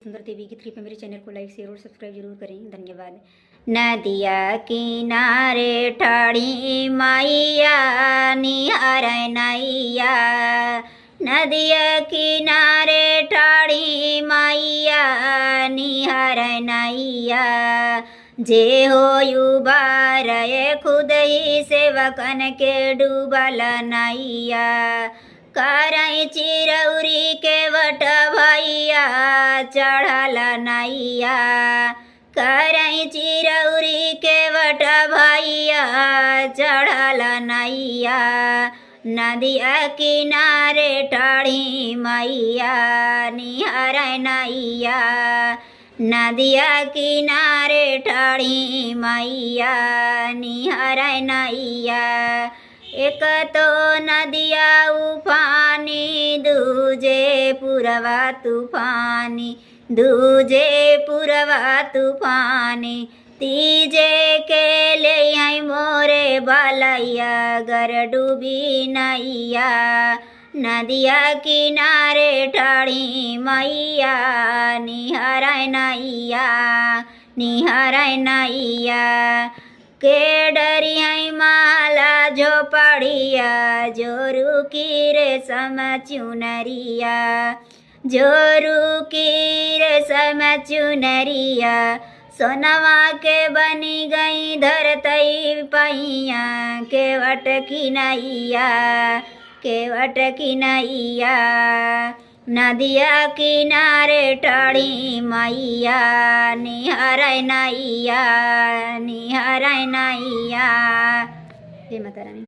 सुंदर देवी की 3 पे मेरे चैनल को लाइक शेयर और सब्सक्राइब जरूर करें। धन्यवाद। नदिया किनारे ठाड़ी माइया निहार नैया, नदिया किनारे ठाड़ी माइया निहार नैया, जे हो युबार खुद ही सेवकन के डूबल नैया, करई चिरौरी के वट भैया चढ़ल नैया, करई चिरौरी के वट भैया चढ़ल नैया, नदिया किनारे ठाड़ी मैया निहार नैया, नदिया किनारे ठाड़ी मैया निहार नैया, एक तो नदिया उफानी दूजे पुरवा तूफानी, दूजे पुरवा तूफानी, तीजे के ले आई मोरे बालैया गर डूबी नैया, नदिया किनारे ठाड़ी मैया निहार नैया, निहार नैया, के डरिया माला झोपड़िया जोरू की रे सम चुनरिया, जोरू की रे सम चुनरिया, सोनवा के बनी गई धरतई पहिया, के वटकी नैया, के वटकी नैया, नदिया किनारे ठाड़ी मैया निहार नैया, निहार नैया। जय माता रानी।